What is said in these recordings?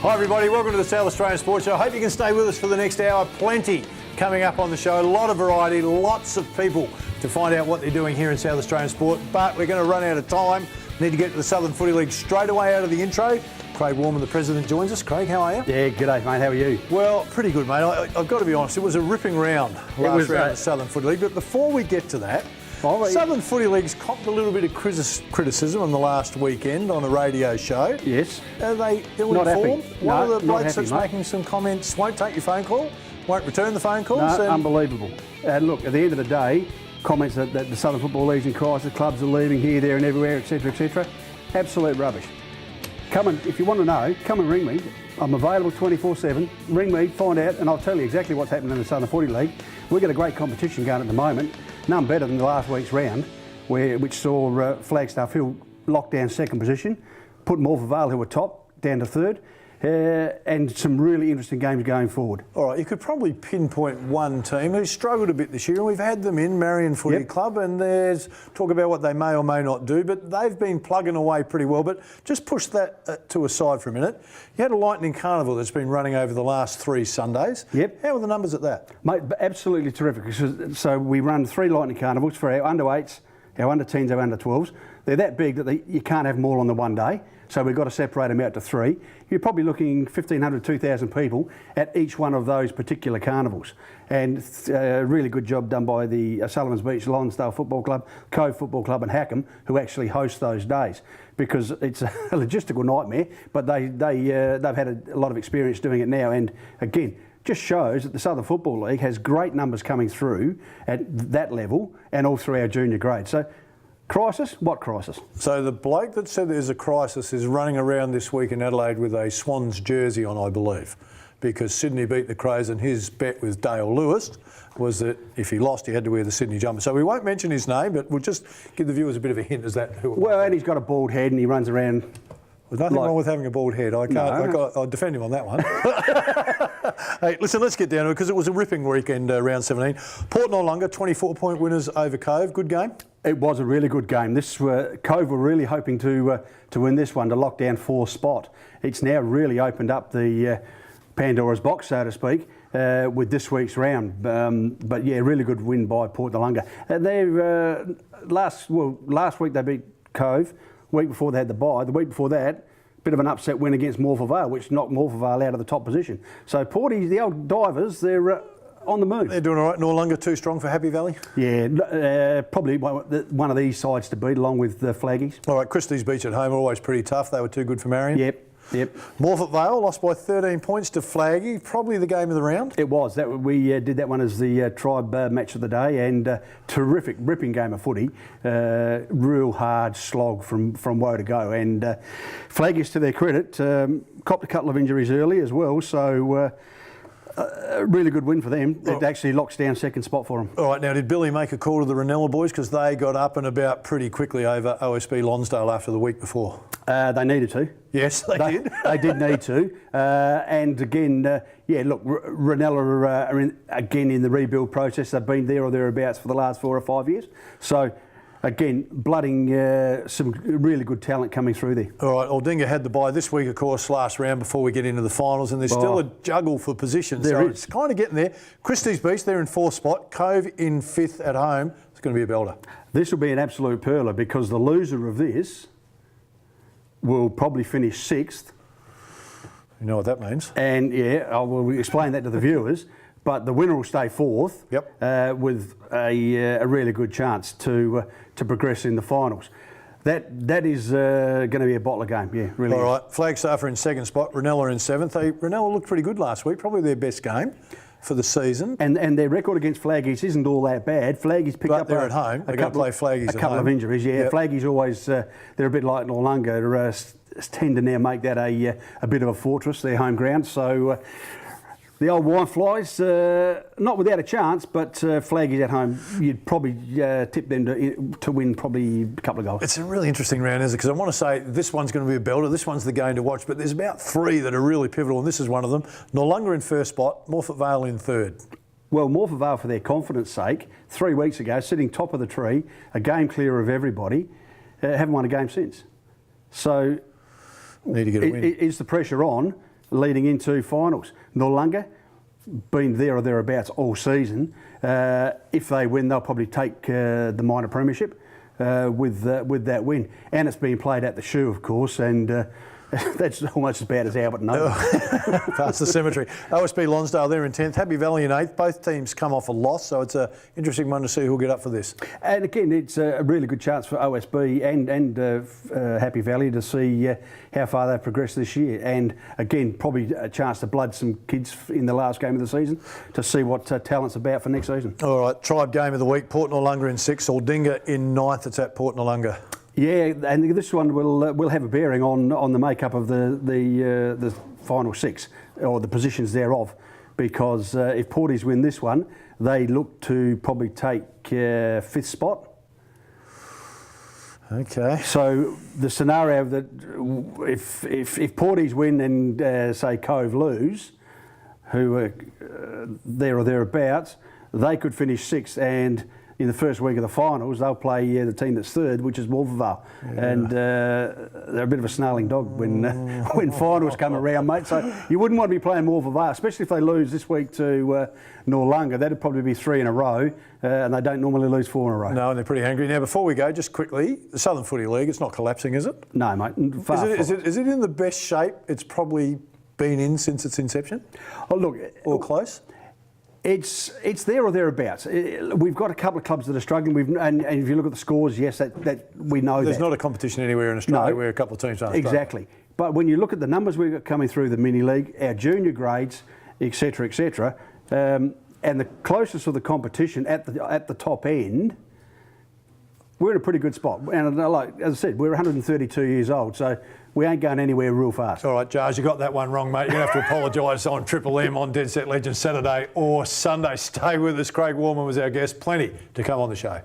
Hi everybody, welcome to the South Australian Sports Show. I hope you can stay with us for the next hour. Plenty coming up on the show, a lot of variety, lots of people to find out what they're doing here in South Australian sport. But we're going to run out of time. Need to get to the Southern Footy League straight away out of the intro. Craig Warman, the president, joins us. Craig, how are you? Yeah, g'day mate, how are you? Well, pretty good mate. I've got to be honest, it was a ripping round last round of the Southern Footy League. But before we get to that, Southern Footy League's copped a little bit of criticism on the last weekend on a radio show. Yes. Are they ill-informed? One of the blokes that's making some comments won't take your phone call, won't return the phone calls. No, unbelievable. Look, at the end of the day, comments that the Southern Football League's in crisis, clubs are leaving here, there and everywhere, etc, etc. Absolute rubbish. If you want to know, come and ring me. I'm available 24/7. Ring me, find out, and I'll tell you exactly what's happening in the Southern Footy League. We've got a great competition going at the moment. None better than the last week's round, which saw Flagstaff Hill lock down second position, put Morpeth Vale, who were top, down to third, and some really interesting games going forward. All right, you could probably pinpoint one team who struggled a bit this year, and we've had them in, Marion Footy Club, and there's talk about what they may or may not do, but they've been plugging away pretty well. But just push that to a side for a minute. You had a Lightning Carnival that's been running over the last 3 Sundays. Yep. How are the numbers at that? Mate, absolutely terrific. So we run 3 Lightning Carnivals for our under-8s, our under-10s, our under-12s. They're that big that you can't have them all on the one day. So we've got to separate them out to 3. You're probably looking 1,500, 2,000 people at each one of those particular carnivals. And a really good job done by the Sullivan's Beach, Lonsdale Football Club, Cove Football Club and Hackham, who actually host those days. Because it's a logistical nightmare, but they've had a lot of experience doing it now. And again, just shows that the Southern Football League has great numbers coming through at that level and all through our junior grade. So, crisis? What crisis? So the bloke that said there's a crisis is running around this week in Adelaide with a Swans jersey on, I believe, because Sydney beat the Crows and his bet with Dale Lewis was that if he lost, he had to wear the Sydney jumper. So we won't mention his name, but we'll just give the viewers a bit of a hint. Is that who it was? Well, and he's got a bald head and he runs around. There's nothing wrong with having a bald head. I'll defend him on that one. Hey, listen, let's get down to it because it was a ripping weekend, round 17. Port Noarlunga, 24-point winners over Cove. Good game? It was a really good game. Cove were really hoping to win this one, to lock down 4th spot. It's now really opened up the Pandora's box, so to speak, with this week's round. But yeah, really good win by Port Noarlunga. Last week they beat Cove. Week before they had the bye. The week before that, bit of an upset win against Morpeth Vale, which knocked Morpeth Vale out of the top position. So Porties, the old divers, they're on the move. They're doing all right. Noarlunga too strong for Happy Valley? Yeah, probably one of these sides to beat, along with the Flaggies. All right, Christie's Beach at home are always pretty tough. They were too good for Marion. Yep. Morpeth Vale lost by 13 points to Flaggy. Probably the game of the round. It was. We did that one as the tribe match of the day, and terrific, ripping game of footy. Real hard slog from woe to go. And Flaggies, to their credit, copped a couple of injuries early as well. So a really good win for them. It actually locks down 2nd spot for them. All right, now did Billy make a call to the Ranella boys because they got up and about pretty quickly over OSB Lonsdale after the week before? They needed to. Yes, they did. They did need to. And again, look, Ranella are again in the rebuild process. They've been there or thereabouts for the last 4 or 5 years. So, again, blooding some really good talent coming through there. All right, Aldinga had the bye this week, of course, last round before we get into the finals, and there's still a juggle for positions. It's kind of getting there. Christie's Beach, they're in 4th spot. Cove in 5th at home. It's going to be a belter. This will be an absolute perler because the loser of this will probably finish 6th. You know what that means. And I will explain that to the viewers. But the winner will stay 4th with a really good chance to progress in the finals. That is going to be a bottler game, really. All right, Flagstaff are in 2nd spot, Ranella in 7th. Ranella looked pretty good last week, probably their best game for the season. And their record against Flaggies isn't all that bad. Flaggies picked up they're at home. They're going to play Flaggies a couple of injuries. Flaggies always, they're a bit like Noarlunga, tend to now make that a bit of a fortress, their home ground. So the old wine flies, not without a chance, but Flaggies at home, you'd probably tip them to win probably a couple of goals. It's a really interesting round, isn't it? Because I want to say this one's going to be a belter, this one's the game to watch, but there's about 3 that are really pivotal, and this is one of them. Noarlunga in 1st spot, Morpeth Vale in 3rd. Well, Morpeth Vale, for their confidence sake, 3 weeks ago, sitting top of the tree, a game clear of everybody, haven't won a game since. So need to get a win. Is the pressure on leading into finals. Noarlunga, been there or thereabouts all season. If they win, they'll probably take the minor premiership with that win. And it's being played at the Shoe, of course, and that's almost as bad as Albert Noble. Past the cemetery. OSB Lonsdale, they're in 10th. Happy Valley in 8th. Both teams come off a loss, so it's an interesting one to see who'll get up for this. And again, it's a really good chance for OSB and Happy Valley to see how far they've progressed this year. And again, probably a chance to blood some kids in the last game of the season to see what talent's about for next season. All right, Tribe game of the week. Port Noarlunga in 6th, Aldinga in 9th. It's at Port Noarlunga. Yeah, and this one will have a bearing on the makeup of the final 6 or the positions thereof, because if Porties win this one, they look to probably take 5th spot. Okay. So the scenario that if Porties win and say Cove lose, who are there or thereabouts, they could finish 6th, and in the first week of the finals, they'll play the team that's 3rd, which is Wolvervale. Yeah. And they're a bit of a snarling dog when finals come around, mate. So you wouldn't want to be playing Wolvervale, especially if they lose this week to Noarlunga. That'd probably be 3 in a row, and they don't normally lose 4 in a row. No, and they're pretty angry. Now, before we go, just quickly, the Southern Footy League, it's not collapsing, is it? No, mate. Is it in the best shape it's probably been in since its inception? Oh, look. Or close? It's there or thereabouts. We've got a couple of clubs that are struggling. And if you look at the scores, yes, that we know There's not a competition anywhere in Australia where a couple of teams aren't. Exactly. But when you look at the numbers we've got coming through the mini league, our junior grades, etc., and the closest of the competition at the top end, we're in a pretty good spot. And like as I said, we're 132 years old, so we ain't going anywhere real fast. All right, Jars, you got that one wrong, mate. You're going to have to apologise on Triple M on Dead Set Legends Saturday or Sunday. Stay with us. Craig Warman was our guest. Plenty to come on the show.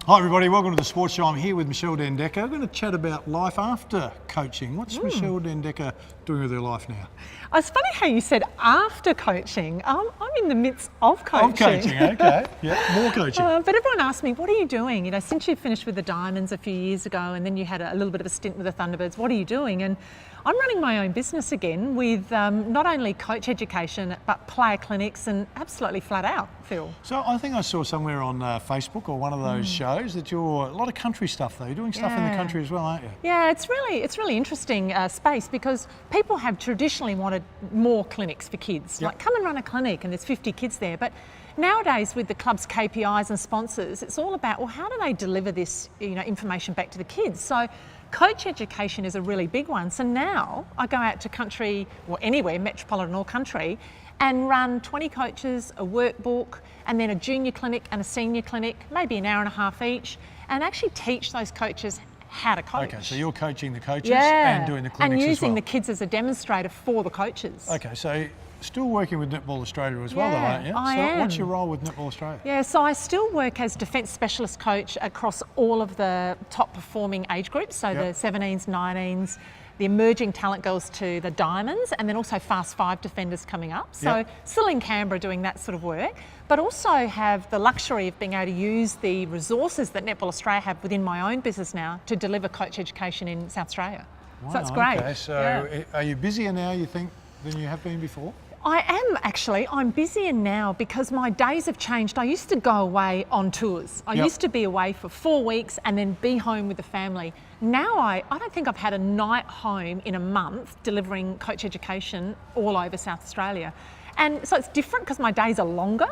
Hi everybody, welcome to the Sports Show. I'm here with Michelle Dendecker. We're going to chat about life after coaching. What's Michelle Dendecker doing with her life now? Oh, it's funny how you said after coaching. I'm in the midst of coaching. Of coaching, okay. Yeah, more coaching. But everyone asks me, what are you doing? You know, since you finished with the Diamonds a few years ago and then you had a little bit of a stint with the Thunderbirds, what are you doing? And I'm running my own business again with not only coach education, but player clinics and absolutely flat out, Phil. So I think I saw somewhere on Facebook or one of those shows that you're a lot of country stuff though. You're doing stuff in the country as well, aren't you? Yeah, it's really interesting space because people have traditionally wanted more clinics for kids. Like come and run a clinic and there's 50 kids there. But nowadays with the club's KPIs and sponsors, it's all about, well, how do they deliver this information back to the kids? So coach education is a really big one. So now I go out to country or anywhere, metropolitan or country, and run 20 coaches, a workbook, and then a junior clinic and a senior clinic, maybe an hour and a half each, and actually teach those coaches how to coach. Okay, so you're coaching the coaches and doing the clinics and using as well. the kids as a demonstrator for the coaches. Okay, so still working with Netball Australia as well, though, aren't you? I am. What's your role with Netball Australia? Yeah, so I still work as defence specialist coach across all of the top performing age groups, so the 17s, 19s, the emerging talent girls to the Diamonds, and then also Fast 5 defenders coming up. So still in Canberra doing that sort of work, but also have the luxury of being able to use the resources that Netball Australia have within my own business now to deliver coach education in South Australia. Wow, so that's great. Okay, so are you busier now, you think, than you have been before? I am actually. I'm busier now because my days have changed. I used to go away on tours. I used to be away for 4 weeks and then be home with the family. Now I don't think I've had a night home in a month delivering coach education all over South Australia. And so it's different because my days are longer.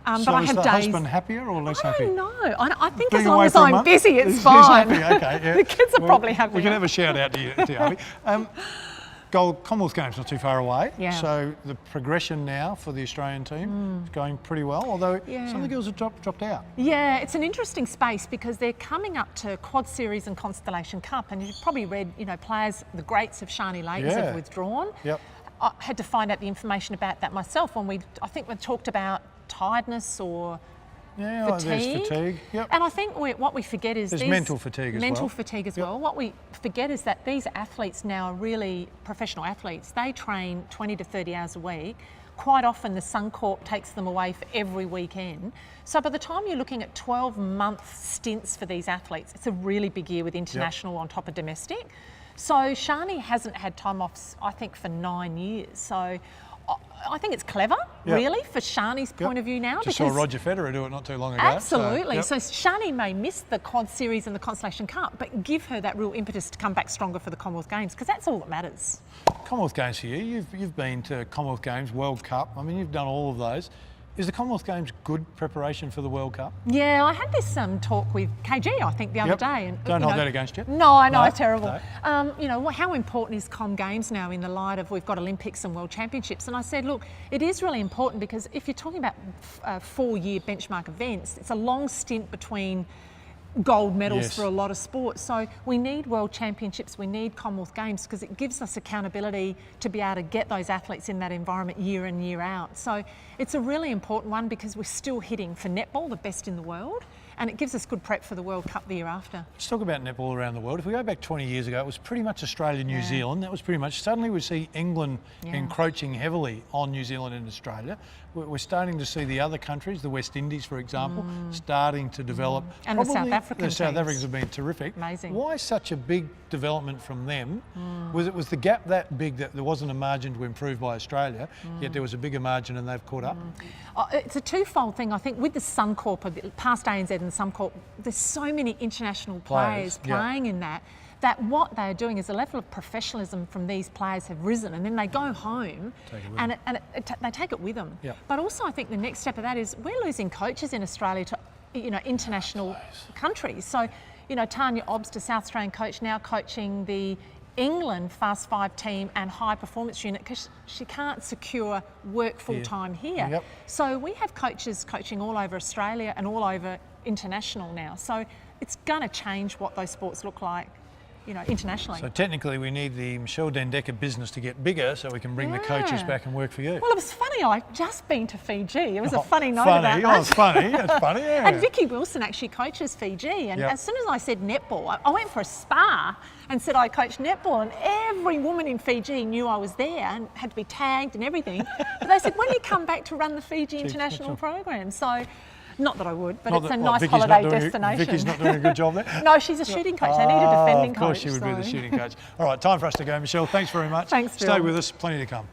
So but I is have the days. husband happier or less happy? I don't know. I think Being as long away as for a I'm month? busy, it's He's fine. happy, okay. Yeah. The kids are probably happy. We can have a shout out to you, Harvey. Commonwealth Games not too far away, so the progression now for the Australian team is going pretty well, although some of the girls have dropped out. Yeah, it's an interesting space because they're coming up to Quad Series and Constellation Cup, and you've probably read, players, the greats of Shani Laytons have withdrawn. Yep. I had to find out the information about that myself when I think we talked about tiredness or fatigue. There's fatigue. Yep. And I think what we forget is there's mental fatigue as well. Mental fatigue as well. What we forget is that these athletes now are really professional athletes. They train 20 to 30 hours a week. Quite often the Suncorp takes them away for every weekend. So by the time you're looking at 12-month stints for these athletes, it's a really big year with international on top of domestic. So Shani hasn't had time off, I think, for 9 years. So I think it's clever, really, for Shani's point of view now. Just saw Roger Federer do it not too long ago. Absolutely. So Shani may miss the Quad Series and the Constellation Cup, but give her that real impetus to come back stronger for the Commonwealth Games, because that's all that matters. Commonwealth Games for you. You've been to Commonwealth Games, World Cup. I mean, you've done all of those. Is the Commonwealth Games good preparation for the World Cup? Yeah, I had this talk with KG, I think, the other day. And, Don't hold that against you. No, I know, terrible. No. You know, how important is Com Games now in the light of we've got Olympics and World Championships? And I said, look, it is really important because if you're talking about 4-year benchmark events, it's a long stint between gold medals for a lot of sports. So we need World Championships, we need Commonwealth Games, because it gives us accountability to be able to get those athletes in that environment year in, year out. So it's a really important one because we're still hitting for netball, the best in the world, and it gives us good prep for the World Cup the year after. Let's talk about netball around the world. If we go back 20 years ago, it was pretty much Australia, New Zealand. That was pretty much, suddenly we see England encroaching heavily on New Zealand and Australia. We're starting to see the other countries, the West Indies, for example, starting to develop. And the South African teams. The South Africans have been terrific. Amazing. Why such a big development from them? Was the gap that big that there wasn't a margin to improve by Australia, yet there was a bigger margin and they've caught up? It's a twofold thing, I think, with the Suncorp, past ANZ and the Suncorp, there's so many international players playing in that what they're doing is a level of professionalism from these players have risen, and then they go home and they take it with them. But also I think the next step of that is we're losing coaches in Australia to international countries. So, Tanya Obst, a South Australian coach, now coaching the England Fast 5 team and high performance unit because she can't secure work full-time here. So we have coaches coaching all over Australia and all over international now. So it's going to change what those sports look like, internationally. So technically we need the Michelle Dendecker business to get bigger so we can bring the coaches back and work for you. Well, it was funny, I've just been to Fiji. It was a funny note about that. It's funny, it's funny, yeah. And Vicky Wilson actually coaches Fiji, and as soon as I said netball, I went for a spa and said I coach netball, and every woman in Fiji knew I was there and had to be tagged and everything. But they said, when do you come back to run the Fiji international program? So, not that I would, but it's a nice holiday destination. Vicky's not doing a good job there? No, she's a shooting coach. They need a defending coach. Of course she would be the shooting coach. All right, time for us to go. Michelle, thanks very much. Thanks, Phil. Stay with us, plenty to come.